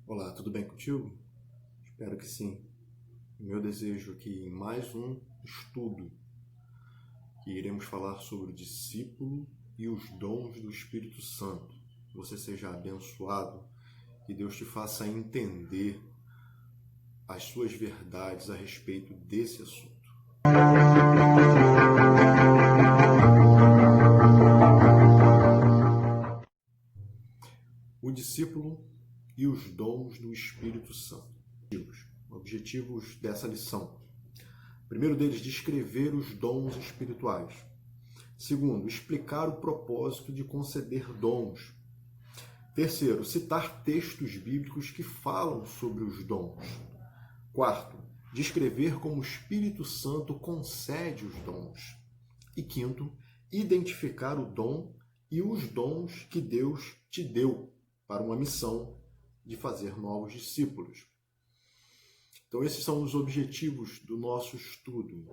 Olá, tudo bem contigo? Espero que sim. Meu desejo é que em mais um estudo que iremos falar sobre o discípulo e os dons do Espírito Santo, você seja abençoado, que Deus te faça entender as suas verdades a respeito desse assunto. O discípulo e os dons do Espírito Santo. Objetivos dessa lição. Primeiro deles, descrever os dons espirituais. Segundo, explicar o propósito de conceder dons. Terceiro, citar textos bíblicos que falam sobre os dons. Quarto, descrever como o Espírito Santo concede os dons. E quinto, identificar o dom e os dons que Deus te deu para uma missão de fazer novos discípulos. Então, esses são os objetivos do nosso estudo.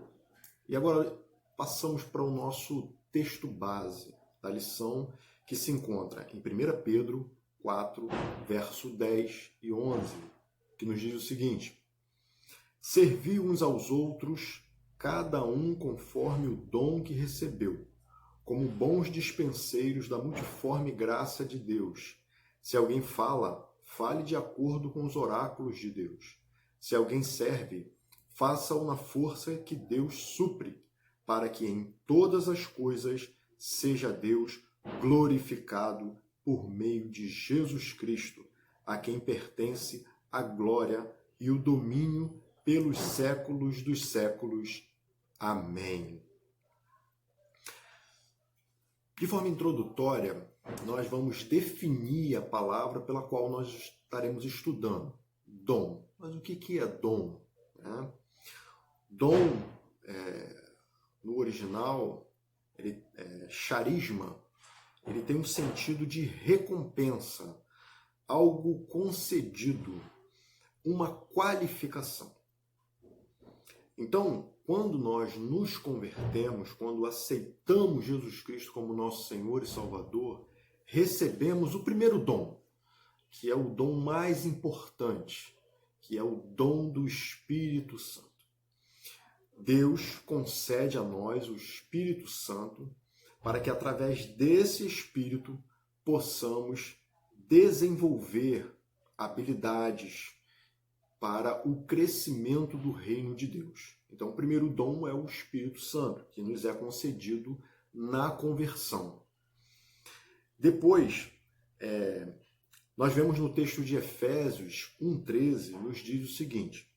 E agora passamos para o nosso texto base da lição, que se encontra em 1 Pedro 4, verso 10 e 11, que nos diz o seguinte: servi uns aos outros, cada um conforme o dom que recebeu, como bons dispenseiros da multiforme graça de Deus. Se alguém fala, fale de acordo com os oráculos de Deus. Se alguém serve, faça-o na força que Deus supre, para que em todas as coisas seja Deus glorificado por meio de Jesus Cristo, a quem pertence a glória e o domínio pelos séculos dos séculos. Amém. De forma introdutória, nós vamos definir a palavra pela qual nós estaremos estudando. Dom. Mas o que é dom? Dom, no original, charisma, ele tem um sentido de recompensa, algo concedido, uma qualificação. Então, quando nós nos convertemos, quando aceitamos Jesus Cristo como nosso Senhor e Salvador, recebemos o primeiro dom, que é o dom mais importante, que é o dom do Espírito Santo. Deus concede a nós o Espírito Santo para que, através desse Espírito, possamos desenvolver habilidades para o crescimento do reino de Deus. Então, o primeiro dom é o Espírito Santo, que nos é concedido na conversão. Depois, nós vemos no texto de Efésios 1,13, nos diz o seguinte: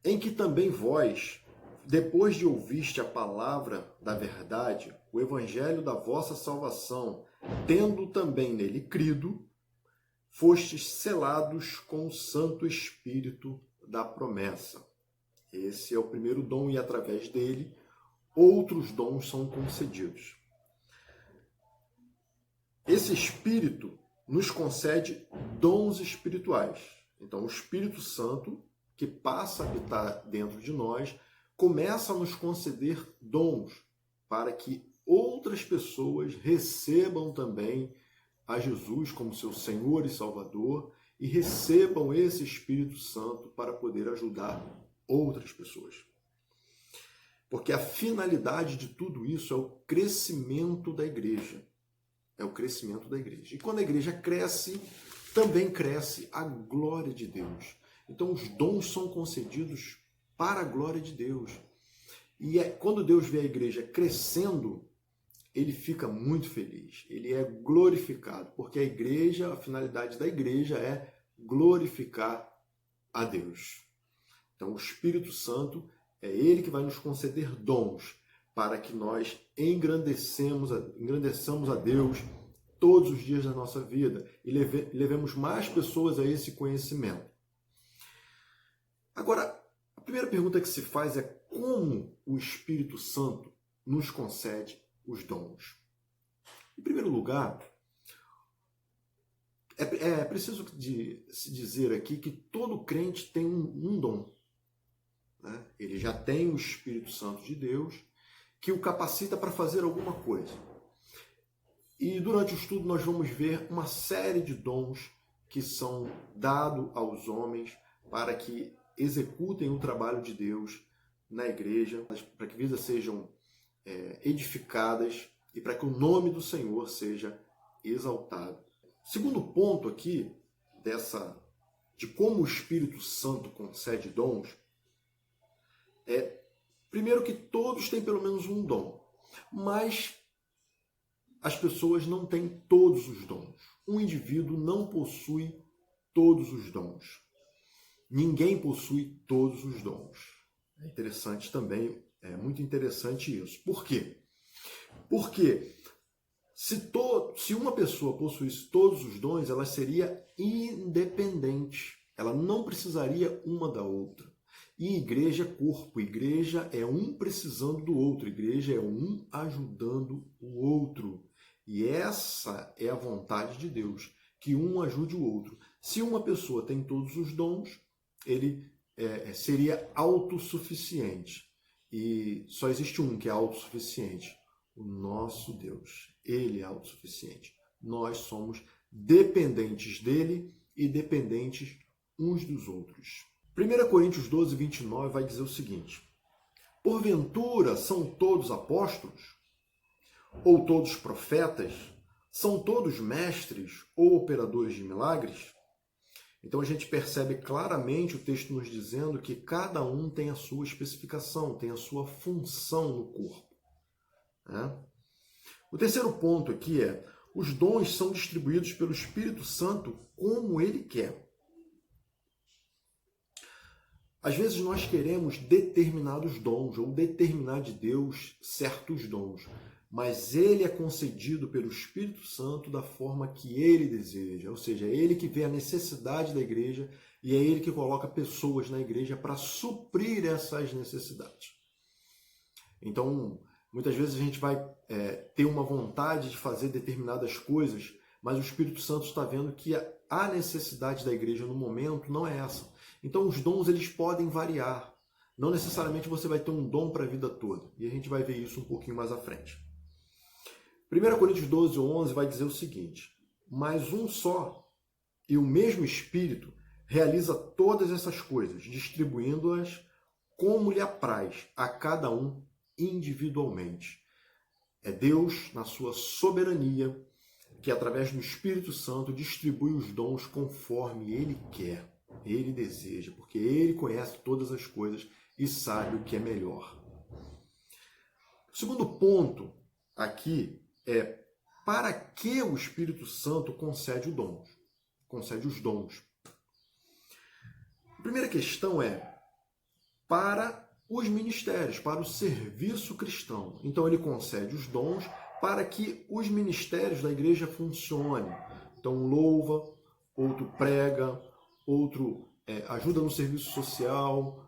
em que também vós, depois de ouviste a palavra da verdade, o evangelho da vossa salvação, tendo também nele crido, fostes selados com o Santo Espírito da promessa. Esse é o primeiro dom e, através dele, outros dons são concedidos. Esse Espírito nos concede dons espirituais. Então, o Espírito Santo, que passa a habitar dentro de nós, começa a nos conceder dons para que outras pessoas recebam também a Jesus como seu Senhor e Salvador e recebam esse Espírito Santo para poder ajudar outras pessoas. Porque a finalidade de tudo isso é o crescimento da igreja. É o crescimento da igreja. E quando a igreja cresce, também cresce a glória de Deus. Então os dons são concedidos para a glória de Deus. E quando Deus vê a igreja crescendo, ele fica muito feliz, ele é glorificado, porque a igreja, a finalidade da igreja é glorificar a Deus. Então o Espírito Santo é ele que vai nos conceder dons para que nós engrandeçamos a Deus todos os dias da nossa vida e levemos mais pessoas a esse conhecimento. Agora, a primeira pergunta que se faz é como o Espírito Santo nos concede os dons. Em primeiro lugar, é preciso se dizer aqui que todo crente tem um dom. Né? Ele já tem o Espírito Santo de Deus que o capacita para fazer alguma coisa. E durante o estudo nós vamos ver uma série de dons que são dados aos homens para que executem o trabalho de Deus na igreja, para que vidas sejam edificadas e para que o nome do Senhor seja exaltado. Segundo ponto aqui de como o Espírito Santo concede dons primeiro que todos têm pelo menos um dom, mas as pessoas não têm todos os dons. Um indivíduo não possui todos os dons. Ninguém possui todos os dons. É interessante também, é muito interessante isso. Por quê? Porque se uma pessoa possuísse todos os dons, ela seria independente. Ela não precisaria uma da outra. E igreja é corpo, igreja é um precisando do outro, igreja é um ajudando o outro. E essa é a vontade de Deus, que um ajude o outro. Se uma pessoa tem todos os dons, ele seria autossuficiente. E só existe um que é autossuficiente, o nosso Deus. Ele é autossuficiente. Nós somos dependentes dele e dependentes uns dos outros. 1 Coríntios 12, 29 vai dizer o seguinte: porventura são todos apóstolos? Ou todos profetas? São todos mestres ou operadores de milagres? Então a gente percebe claramente o texto nos dizendo que cada um tem a sua especificação, tem a sua função no corpo. O terceiro ponto aqui os dons são distribuídos pelo Espírito Santo como ele quer. Às vezes nós queremos determinados dons ou determinar de Deus certos dons, mas ele é concedido pelo Espírito Santo da forma que ele deseja, ou seja, é ele que vê a necessidade da igreja e é ele que coloca pessoas na igreja para suprir essas necessidades. Então, muitas vezes a gente vai ter uma vontade de fazer determinadas coisas, mas o Espírito Santo está vendo que a necessidade da igreja no momento não é essa. Então os dons eles podem variar. Não necessariamente você vai ter um dom para a vida toda. E a gente vai ver isso um pouquinho mais à frente. 1 Coríntios 12, 11 vai dizer o seguinte: mas um só e o mesmo Espírito realiza todas essas coisas, distribuindo-as como lhe apraz a cada um individualmente. É Deus, na sua soberania, que através do Espírito Santo distribui os dons conforme ele quer. Ele deseja, porque ele conhece todas as coisas e sabe o que é melhor. O segundo ponto aqui é para que o Espírito Santo concede os dons. A primeira questão é para os ministérios, para o serviço cristão. Então ele concede os dons para que os ministérios da igreja funcionem. Então um louva, outro prega, outro ajuda no serviço social,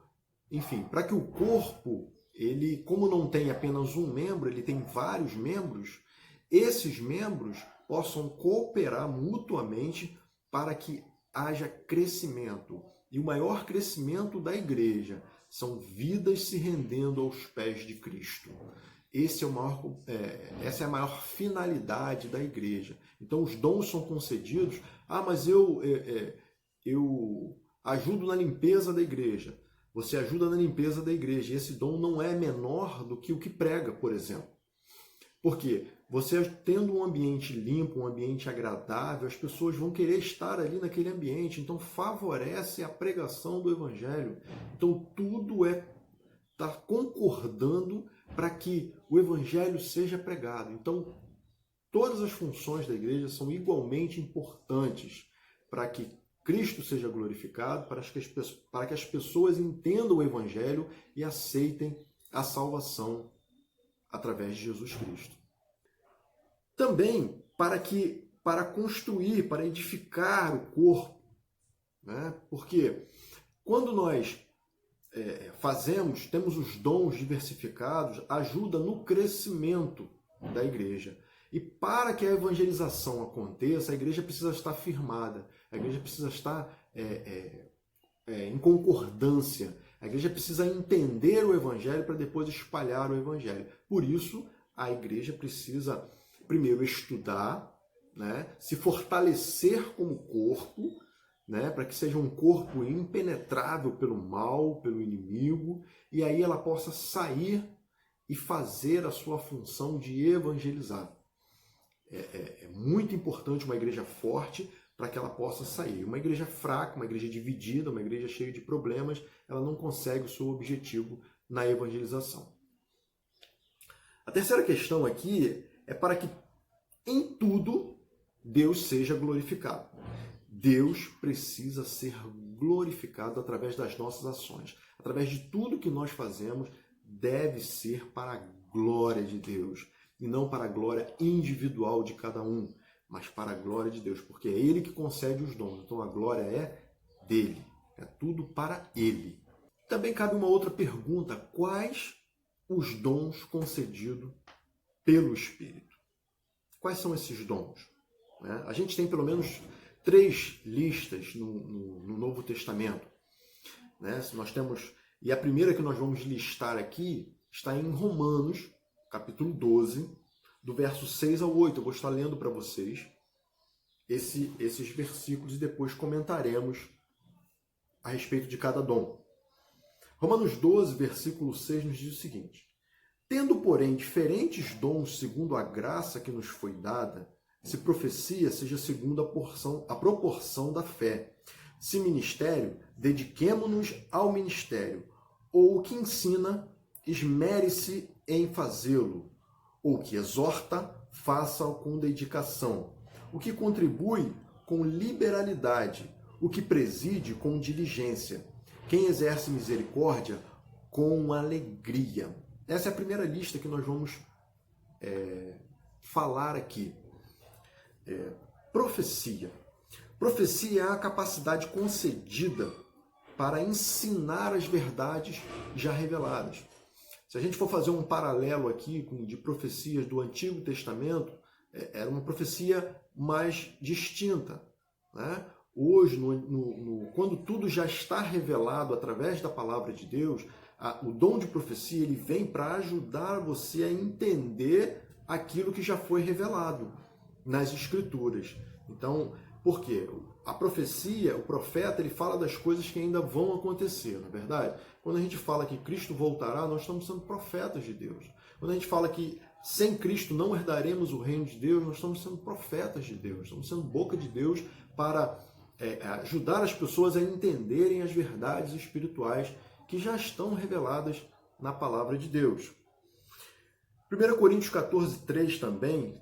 enfim, para que o corpo, ele, como não tem apenas um membro, ele tem vários membros, esses membros possam cooperar mutuamente para que haja crescimento. E o maior crescimento da igreja são vidas se rendendo aos pés de Cristo. Essa é a maior finalidade da igreja. Então os dons são concedidos. Mas eu ajudo na limpeza da igreja. Você ajuda na limpeza da igreja. E esse dom não é menor do que o que prega, por exemplo. Por quê? Você tendo um ambiente limpo, um ambiente agradável, as pessoas vão querer estar ali naquele ambiente. Então favorece a pregação do evangelho. Então tudo está concordando para que o evangelho seja pregado. Então todas as funções da igreja são igualmente importantes para que Cristo seja glorificado, para que as pessoas entendam o evangelho e aceitem a salvação através de Jesus Cristo. Também para construir, para edificar o corpo, né? Porque quando nós temos os dons diversificados, ajuda no crescimento da igreja. E para que a evangelização aconteça, a igreja precisa estar firmada, a igreja precisa estar em concordância, a igreja precisa entender o evangelho para depois espalhar o evangelho. Por isso, a igreja precisa primeiro, estudar, né? Se fortalecer como corpo, né? Para que seja um corpo impenetrável pelo mal, pelo inimigo, e aí ela possa sair e fazer a sua função de evangelizar. É muito importante uma igreja forte para que ela possa sair. Uma igreja fraca, uma igreja dividida, uma igreja cheia de problemas, ela não consegue o seu objetivo na evangelização. A terceira questão aqui é para que em tudo Deus seja glorificado. Deus precisa ser glorificado através das nossas ações. Através de tudo que nós fazemos, deve ser para a glória de Deus. E não para a glória individual de cada um, mas para a glória de Deus. Porque é Ele que concede os dons. Então a glória é dele. É tudo para Ele. Também cabe uma outra pergunta. Quais os dons concedidos pelo Espírito? Quais são esses dons? A gente tem pelo menos 3 listas no Novo Testamento. Nós temos, e a primeira que nós vamos listar aqui está em Romanos, capítulo 12, do verso 6 ao 8. Eu vou estar lendo para vocês esses versículos e depois comentaremos a respeito de cada dom. Romanos 12, versículo 6 nos diz o seguinte: tendo, porém, diferentes dons segundo a graça que nos foi dada, se profecia, seja segundo a proporção da fé. Se ministério, dediquemo-nos ao ministério. Ou o que ensina, esmere-se em fazê-lo. Ou o que exorta, faça-o com dedicação. O que contribui, com liberalidade. O que preside, com diligência. Quem exerce misericórdia, com alegria. Essa é a primeira lista que nós vamos falar aqui. Profecia. Profecia é a capacidade concedida para ensinar as verdades já reveladas. Se a gente for fazer um paralelo aqui de profecias do Antigo Testamento, era uma profecia mais distinta, né? Hoje, quando tudo já está revelado através da palavra de Deus, o dom de profecia ele vem para ajudar você a entender aquilo que já foi revelado nas Escrituras. Então, por quê? A profecia, o profeta, ele fala das coisas que ainda vão acontecer, não é verdade? Quando a gente fala que Cristo voltará, nós estamos sendo profetas de Deus. Quando a gente fala que sem Cristo não herdaremos o reino de Deus, nós estamos sendo profetas de Deus, estamos sendo boca de Deus para ajudar as pessoas a entenderem as verdades espirituais que já estão reveladas na palavra de Deus. 1 Coríntios 14, 3 também,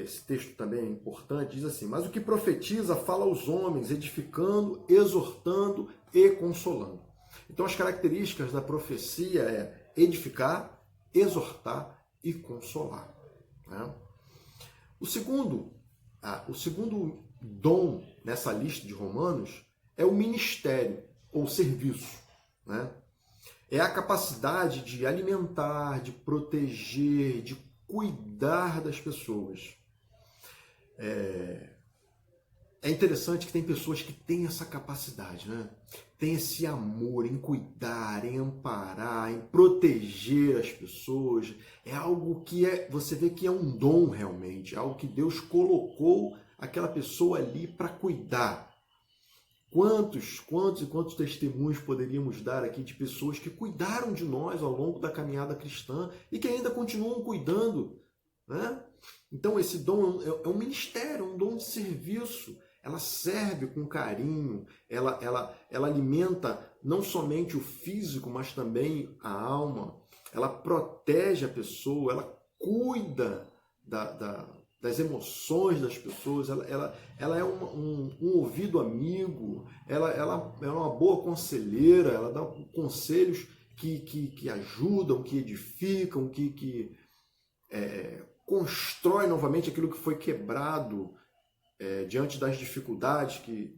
esse texto também é importante, diz assim: mas o que profetiza fala aos homens, edificando, exortando e consolando. Então as características da profecia é edificar, exortar e consolar. Né? O segundo dom nessa lista de Romanos é o ministério ou serviço. Né? É a capacidade de alimentar, de proteger, de cuidar das pessoas. É interessante que tem pessoas que têm essa capacidade, né? Tem esse amor em cuidar, em amparar, em proteger as pessoas. É algo que você vê que é um dom realmente, é algo que Deus colocou aquela pessoa ali para cuidar. Quantos e quantos testemunhos poderíamos dar aqui de pessoas que cuidaram de nós ao longo da caminhada cristã e que ainda continuam cuidando, né? Então esse dom é um ministério, um dom de serviço. Ela serve com carinho, ela alimenta não somente o físico, mas também a alma. Ela protege a pessoa, ela cuida das emoções das pessoas, ela é um ouvido amigo, ela é uma boa conselheira, ela dá conselhos que ajudam, que edificam, que constrói novamente aquilo que foi quebrado diante das dificuldades que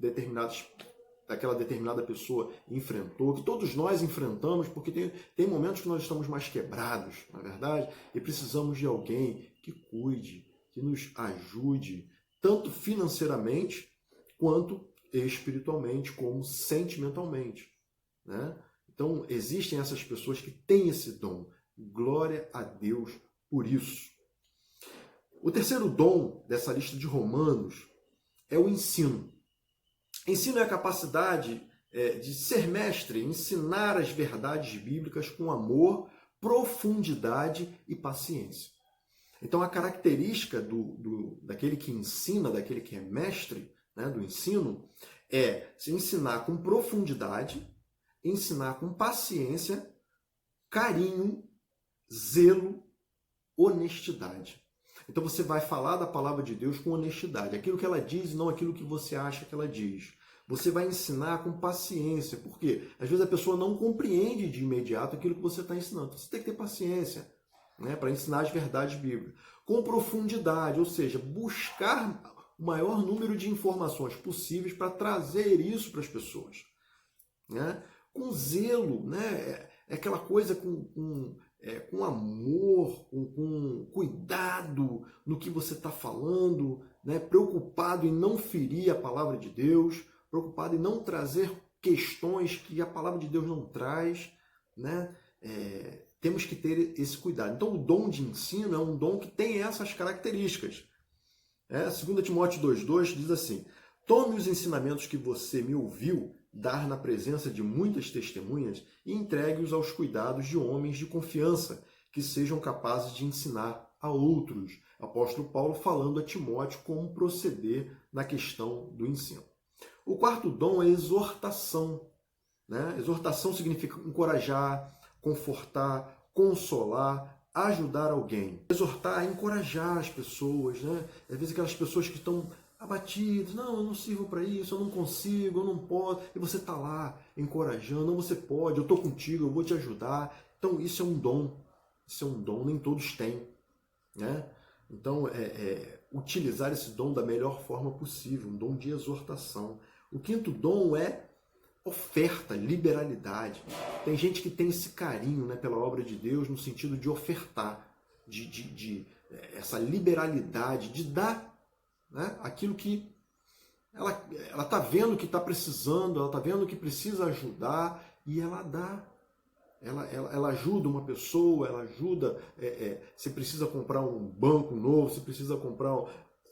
aquela determinada pessoa enfrentou, que todos nós enfrentamos, porque tem momentos que nós estamos mais quebrados, na verdade, e precisamos de alguém que cuide, que nos ajude, tanto financeiramente, quanto espiritualmente, como sentimentalmente. Né? Então, existem essas pessoas que têm esse dom. Glória a Deus por isso. O terceiro dom dessa lista de Romanos é o ensino. Ensino é a capacidade de ser mestre, ensinar as verdades bíblicas com amor, profundidade e paciência. Então, a característica daquele que ensina, daquele que é mestre, né, do ensino, é se ensinar com profundidade, ensinar com paciência, carinho, zelo, honestidade. Então você vai falar da palavra de Deus com honestidade, aquilo que ela diz e não aquilo que você acha que ela diz. Você vai ensinar com paciência, porque às vezes a pessoa não compreende de imediato aquilo que você está ensinando. Você tem que ter paciência, né, para ensinar as verdades bíblicas. Com profundidade, ou seja, buscar o maior número de informações possíveis para trazer isso para as pessoas. Né? Com zelo, né? É aquela coisa com amor, com cuidado no que você está falando, né? Preocupado em não ferir a palavra de Deus, preocupado em não trazer questões que a palavra de Deus não traz, né? Temos que ter esse cuidado. Então, o dom de ensino é um dom que tem essas características. 2 Timóteo 2,2 diz assim: tome os ensinamentos que você me ouviu dar na presença de muitas testemunhas e entregue-os aos cuidados de homens de confiança, que sejam capazes de ensinar a outros. Apóstolo Paulo falando a Timóteo como proceder na questão do ensino. O quarto dom é exortação. Né? Exortação significa encorajar, confortar, consolar, ajudar alguém. Exortar é encorajar as pessoas, né? Às vezes aquelas pessoas que estão abatidas, não, eu não sirvo para isso, eu não consigo, eu não posso, e você está lá encorajando, não, você pode, eu estou contigo, eu vou te ajudar. Então isso é um dom, nem todos têm, né? Então utilizar esse dom da melhor forma possível, um dom de exortação. O quinto dom é oferta, liberalidade. Tem gente que tem esse carinho, né, pela obra de Deus no sentido de ofertar, de essa liberalidade, de dar, né, aquilo que ela está vendo que está precisando, ela está vendo que precisa ajudar e ela dá. Ela ajuda uma pessoa, ela ajuda, se precisa comprar um banco novo, se precisa comprar...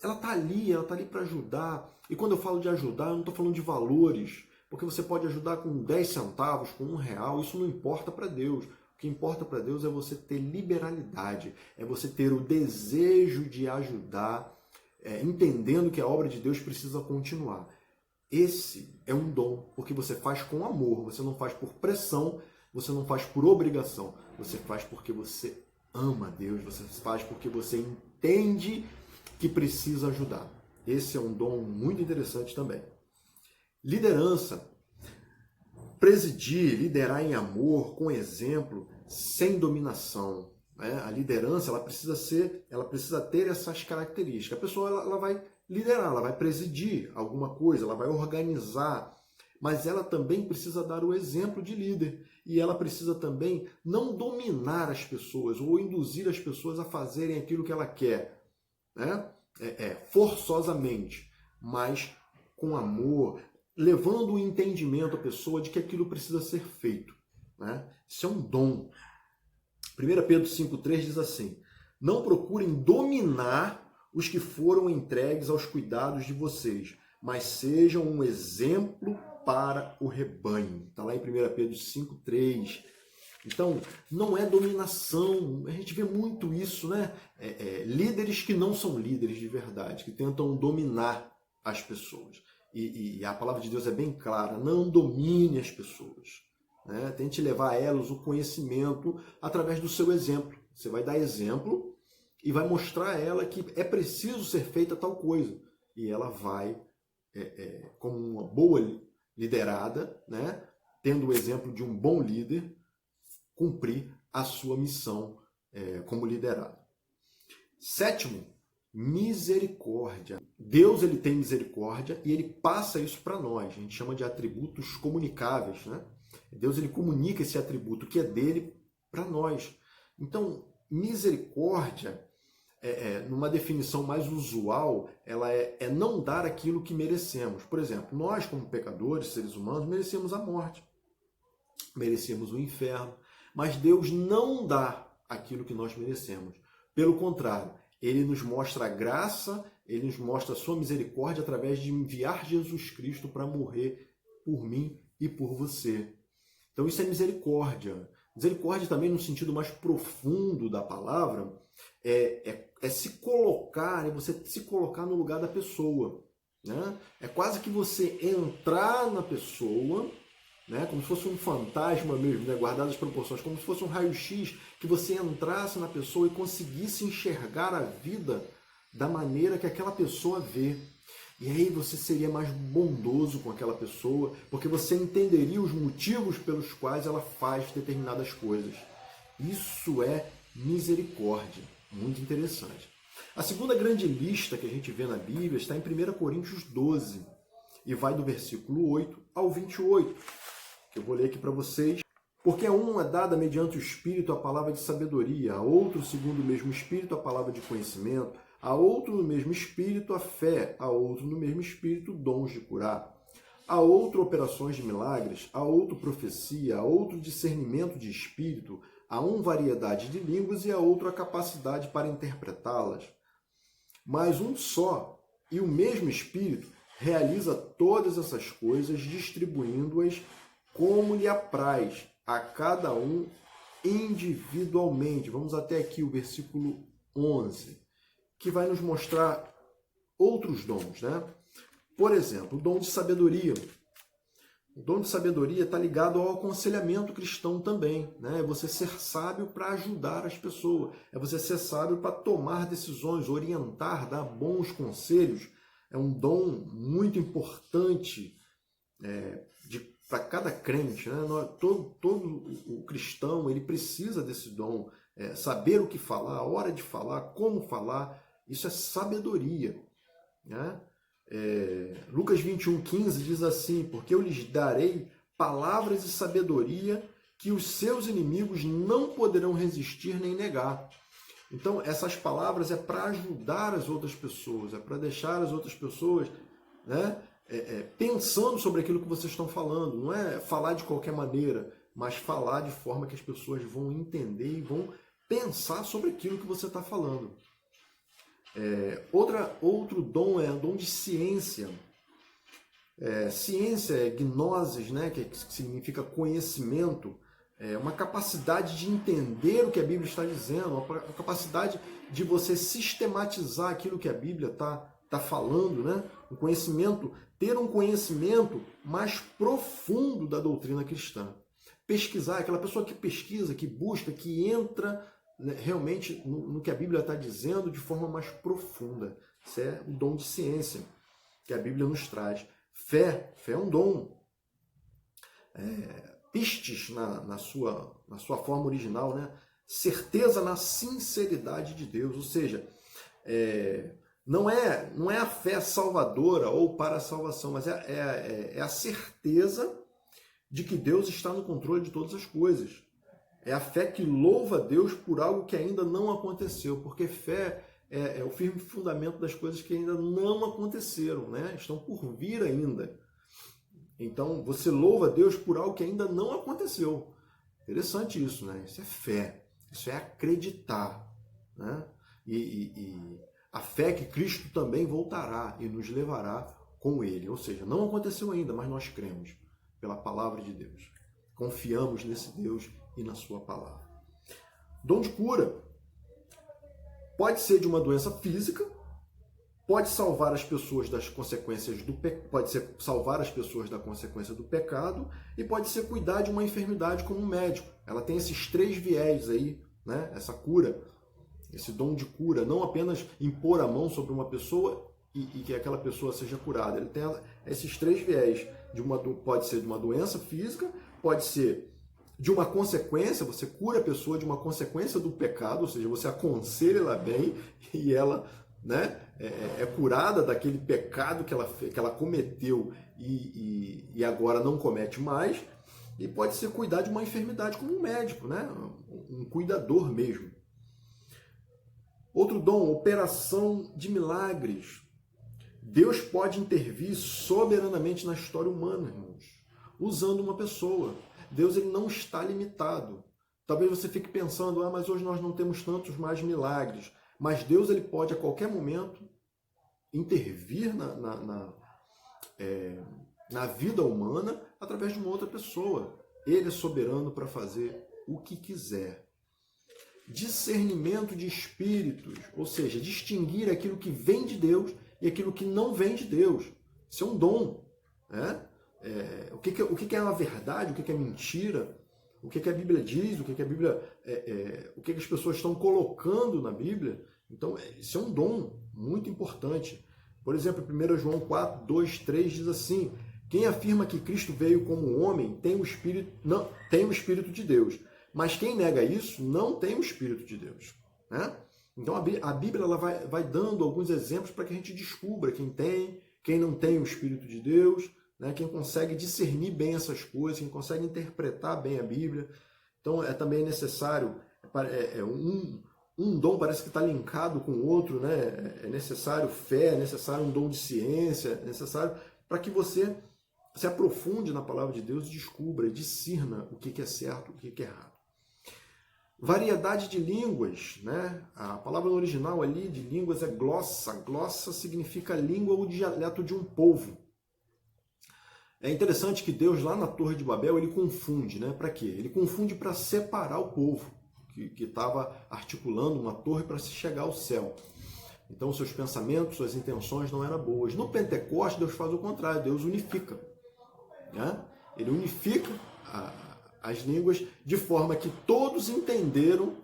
Ela está ali para ajudar. E quando eu falo de ajudar, eu não estou falando de valores, porque você pode ajudar com 10 centavos, com R$1, isso não importa para Deus. O que importa para Deus é você ter liberalidade, é você ter o desejo de ajudar, entendendo que a obra de Deus precisa continuar. Esse é um dom, porque você faz com amor, você não faz por pressão, você não faz por obrigação, você faz porque você ama Deus, você faz porque você entende que precisa ajudar. Esse é um dom muito interessante também. Liderança. Presidir, liderar em amor, com exemplo, sem dominação. Né? A liderança ela precisa ter essas características. A pessoa ela vai liderar, ela vai presidir alguma coisa, ela vai organizar, mas ela também precisa dar o exemplo de líder. E ela precisa também não dominar as pessoas ou induzir as pessoas a fazerem aquilo que ela quer, né? Forçosamente, mas com amor, levando o entendimento à pessoa de que aquilo precisa ser feito. Né? Isso é um dom. 1 Pedro 5,3 diz assim: não procurem dominar os que foram entregues aos cuidados de vocês, mas sejam um exemplo para o rebanho. Está lá em 1 Pedro 5,3. Então, não é dominação. A gente vê muito isso, né? Líderes que não são líderes de verdade, que tentam dominar as pessoas. E a palavra de Deus é bem clara: não domine as pessoas. Né? Tente levar a elas o conhecimento através do seu exemplo. Você vai dar exemplo e vai mostrar a ela que é preciso ser feita tal coisa. E ela vai, como uma boa liderada, né? Tendo o exemplo de um bom líder, cumprir a sua missão como liderado. Sétimo, misericórdia. Deus ele tem misericórdia e ele passa isso para nós. A gente chama de atributos comunicáveis, né? Deus ele comunica esse atributo que é dele para nós. Então, misericórdia, numa definição mais usual, ela é não dar aquilo que merecemos. Por exemplo, nós como pecadores, seres humanos, merecemos a morte, merecemos o inferno, mas Deus não dá aquilo que nós merecemos. Pelo contrário, ele nos mostra a graça, ele nos mostra a sua misericórdia através de enviar Jesus Cristo para morrer por mim e por você. Então isso é misericórdia. Misericórdia também no sentido mais profundo da palavra é se colocar, é você se colocar no lugar da pessoa. Né? É quase que você entrar na pessoa, né? Como se fosse um fantasma mesmo, né? Guardado as proporções, como se fosse um raio-x, que você entrasse na pessoa e conseguisse enxergar a vida da maneira que aquela pessoa vê. E aí você seria mais bondoso com aquela pessoa, porque você entenderia os motivos pelos quais ela faz determinadas coisas. Isso é misericórdia. Muito interessante. A segunda grande lista que a gente vê na Bíblia está em 1 Coríntios 12 e vai do versículo 8 ao 28, que eu vou ler aqui para vocês. Porque a um é dada mediante o Espírito a palavra de sabedoria, a outro, segundo o mesmo Espírito, a palavra de conhecimento, a outro no mesmo Espírito a fé, a outro no mesmo Espírito dons de curar, a outro operações de milagres, a outro profecia, a outro discernimento de espírito, a um variedade de línguas e a outro a capacidade para interpretá-las. Mas um só e o mesmo Espírito realiza todas essas coisas, distribuindo-as como lhe apraz a cada um individualmente. Vamos até aqui o versículo 11, que vai nos mostrar outros dons, né? Por exemplo, o dom de sabedoria. O dom de sabedoria está ligado ao aconselhamento cristão também, né? É você ser sábio para ajudar as pessoas, é você ser sábio para tomar decisões, orientar, dar bons conselhos. É um dom muito importante para cada crente, né? Todo o cristão ele precisa desse dom, saber o que falar, a hora de falar, como falar. Isso é sabedoria, né? Lucas 21,15 diz assim: porque eu lhes darei palavras de sabedoria que os seus inimigos não poderão resistir nem negar. Então, essas palavras é para ajudar as outras pessoas, é para deixar as outras pessoas, né, pensando sobre aquilo que vocês estão falando. Não é falar de qualquer maneira, mas falar de forma que as pessoas vão entender e vão pensar sobre aquilo que você está falando. Outro dom é o dom de ciência. Ciência é gnosis, né, que significa conhecimento. É uma capacidade de entender o que a Bíblia está dizendo, uma capacidade de você sistematizar aquilo que a Bíblia está falando, né? Ter um conhecimento mais profundo da doutrina cristã. Pesquisar, aquela pessoa que pesquisa, que busca, que entra realmente no que a Bíblia está dizendo de forma mais profunda. Isso é o dom de ciência que a Bíblia nos traz. Fé é um dom. Pistes na sua forma original, né? Certeza na sinceridade de Deus, ou seja, não é a fé salvadora ou para a salvação, mas é a certeza de que Deus está no controle de todas as coisas. É a fé que louva a Deus por algo que ainda não aconteceu, porque fé é o firme fundamento das coisas que ainda não aconteceram, né? Estão por vir ainda. Então, você louva a Deus por algo que ainda não aconteceu. Interessante isso, né? Isso é fé, isso é acreditar, né? E a fé que Cristo também voltará e nos levará com Ele. Ou seja, não aconteceu ainda, mas nós cremos pela palavra de Deus. Confiamos nesse Deus e na sua palavra. Dom de cura. Pode ser de uma doença física, pode salvar as pessoas das consequências pode ser salvar as pessoas da consequência do pecado e pode ser cuidar de uma enfermidade como um médico. Ela tem esses três viés aí, né? Essa cura, esse dom de cura, não apenas impor a mão sobre uma pessoa e que aquela pessoa seja curada. Ele tem esses três viés. Pode ser de uma doença física, pode ser de uma consequência, você cura a pessoa de uma consequência do pecado, ou seja, você aconselha ela bem e ela, né, é curada daquele pecado que ela cometeu e agora não comete mais. E pode ser cuidar de uma enfermidade como um médico, né, um cuidador mesmo. Outro dom, operação de milagres. Deus pode intervir soberanamente na história humana, irmãos, usando uma pessoa. Deus ele não está limitado. Talvez você fique pensando, mas hoje nós não temos tantos mais milagres. Mas Deus ele pode a qualquer momento intervir na vida humana através de uma outra pessoa. Ele é soberano para fazer o que quiser. Discernimento de espíritos, ou seja, distinguir aquilo que vem de Deus e aquilo que não vem de Deus. Isso é um dom. Né? O que é a verdade, o que é mentira, o que a Bíblia diz, o que a Bíblia, o que as pessoas estão colocando na Bíblia. Então, isso é um dom muito importante. Por exemplo, 1 João 4, 2, 3 diz assim: quem afirma que Cristo veio como homem tem o Espírito de Deus. Mas quem nega isso não tem o Espírito de Deus. Né? Então a Bíblia ela vai dando alguns exemplos para que a gente descubra quem tem, quem não tem o Espírito de Deus, né? Quem consegue discernir bem essas coisas, quem consegue interpretar bem a Bíblia. Então também necessário, um dom parece que está linkado com o outro, né? É necessário fé, é necessário um dom de ciência, é necessário para que você se aprofunde na palavra de Deus e descubra, discirna o que é certo, o que é errado. Variedade de línguas, né? A palavra no original ali de línguas é glossa. Glossa significa língua ou dialeto de um povo. É interessante que Deus lá na Torre de Babel ele confunde, né? Para quê? Ele confunde para separar o povo que estava articulando uma torre para se chegar ao céu. Então seus pensamentos, suas intenções não eram boas. No Pentecostes Deus faz o contrário, Deus unifica. Né? Ele unifica as línguas de forma que todos entenderam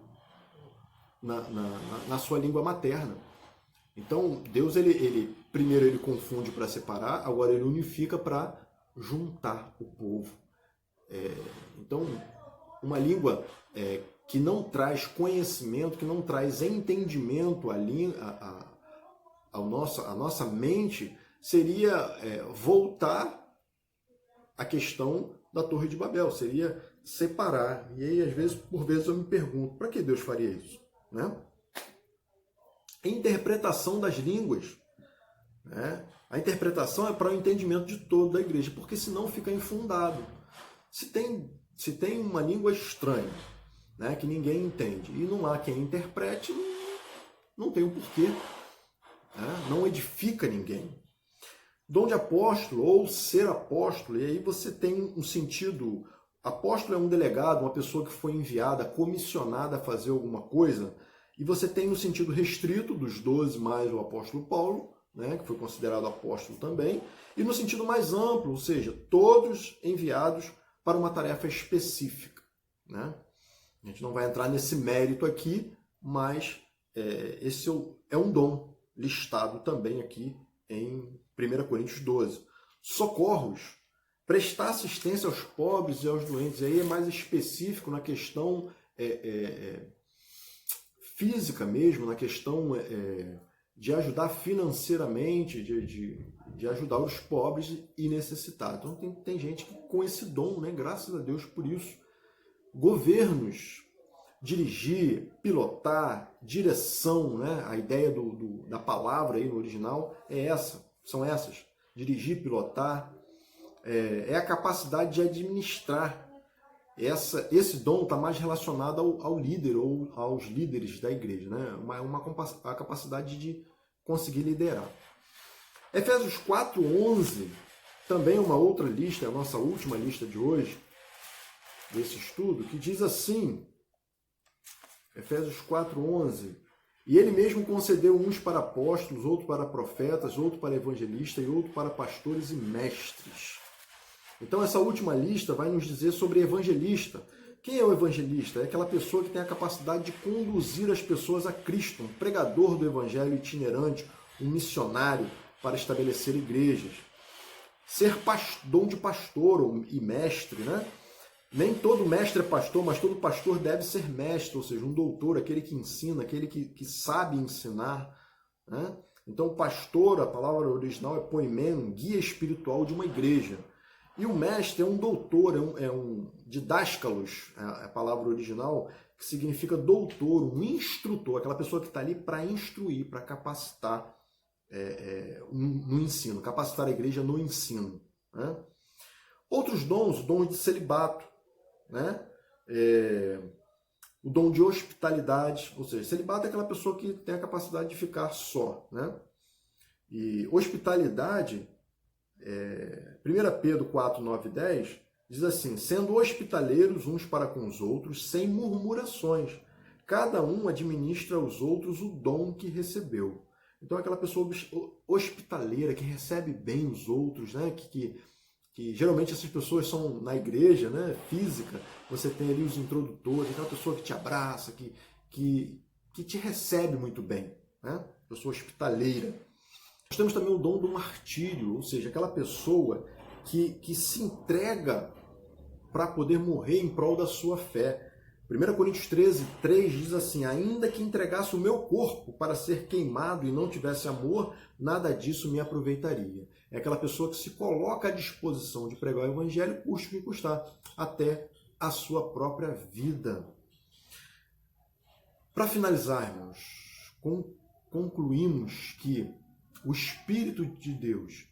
na sua língua materna. Então Deus primeiro ele confunde para separar, agora ele unifica para juntar o povo. Então uma língua que não traz conhecimento, que não traz entendimento à nossa mente, seria voltar à questão da Torre de Babel, seria separar. E aí, por vezes, eu me pergunto, para que Deus faria isso? Né? Interpretação das línguas. Né? A interpretação é para o entendimento de todo da igreja, porque senão fica infundado. Se tem uma língua estranha, né, que ninguém entende, e não há quem interprete, não tem um porquê. Né? Não edifica ninguém. Dom de apóstolo ou ser apóstolo, e aí você tem um sentido. Apóstolo é um delegado, uma pessoa que foi enviada, comissionada a fazer alguma coisa, e você tem um sentido restrito dos 12 mais o apóstolo Paulo, né, que foi considerado apóstolo também, e no sentido mais amplo, ou seja, todos enviados para uma tarefa específica. Né? A gente não vai entrar nesse mérito aqui, mas esse é um dom listado também aqui em 1 Coríntios 12. Socorros. Prestar assistência aos pobres e aos doentes. Aí é mais específico na questão física mesmo, na questão de ajudar financeiramente, de ajudar os pobres e necessitados. Então tem gente que com esse dom, né, graças a Deus por isso. Governos. Dirigir, pilotar, direção, né? A ideia da palavra aí no original são essas. Dirigir, pilotar, é a capacidade de administrar. Esse dom está mais relacionado ao líder ou aos líderes da igreja, né? A capacidade de conseguir liderar. Efésios 4:11, também uma outra lista, é a nossa última lista de hoje, desse estudo, que diz assim, Efésios 4:11, e ele mesmo concedeu uns para apóstolos, outro para profetas, outro para evangelistas e outro para pastores e mestres. Então essa última lista vai nos dizer sobre evangelista. Quem é o evangelista? É aquela pessoa que tem a capacidade de conduzir as pessoas a Cristo, um pregador do evangelho itinerante, um missionário para estabelecer igrejas. Ser dom de pastor e mestre, né? Nem todo mestre é pastor, mas todo pastor deve ser mestre, ou seja, um doutor, aquele que ensina, aquele que sabe ensinar. Né? Então, pastor, a palavra original é poimen, um guia espiritual de uma igreja. E o mestre é um doutor, é um didáscalos, a palavra original, que significa doutor, um instrutor, aquela pessoa que está ali para instruir, para capacitar no ensino, capacitar a igreja no ensino. Né? Outros dons, o dom de celibato. Né? O dom de hospitalidade, ou seja, celibato é aquela pessoa que tem a capacidade de ficar só, né? E hospitalidade, 1 Pedro 4, 9 e 10, diz assim: sendo hospitaleiros uns para com os outros, sem murmurações, cada um administra aos outros o dom que recebeu. Então, aquela pessoa hospitaleira, que recebe bem os outros, né? Que geralmente essas pessoas são na igreja, né? Física, você tem ali os introdutores, aquela pessoa que te abraça, que te recebe muito bem, né? Pessoa hospitaleira. Nós temos também o dom do martírio, ou seja, aquela pessoa que se entrega para poder morrer em prol da sua fé. 1 Coríntios 13, 3 diz assim: ainda que entregasse o meu corpo para ser queimado e não tivesse amor, nada disso me aproveitaria. É aquela pessoa que se coloca à disposição de pregar o evangelho, custe o que custar, até a sua própria vida. Para finalizar, irmãos, concluímos que o Espírito de Deus,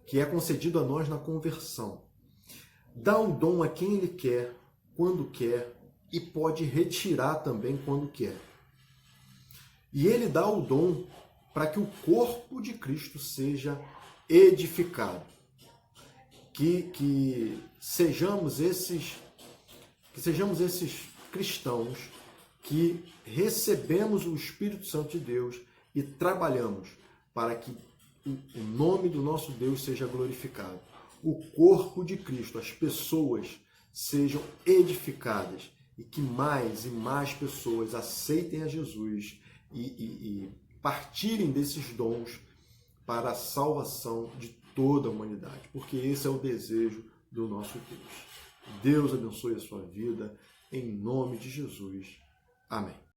que é concedido a nós na conversão, dá o dom a quem Ele quer, quando quer, e pode retirar também quando quer. E Ele dá o dom para que o corpo de Cristo seja edificado. Que sejamos esses cristãos que recebemos o Espírito Santo de Deus e trabalhamos para que o nome do nosso Deus seja glorificado. O corpo de Cristo, as pessoas, sejam edificadas e que mais e mais pessoas aceitem a Jesus e partirem desses dons para a salvação de toda a humanidade, porque esse é o desejo do nosso Deus. Deus abençoe a sua vida, em nome de Jesus. Amém.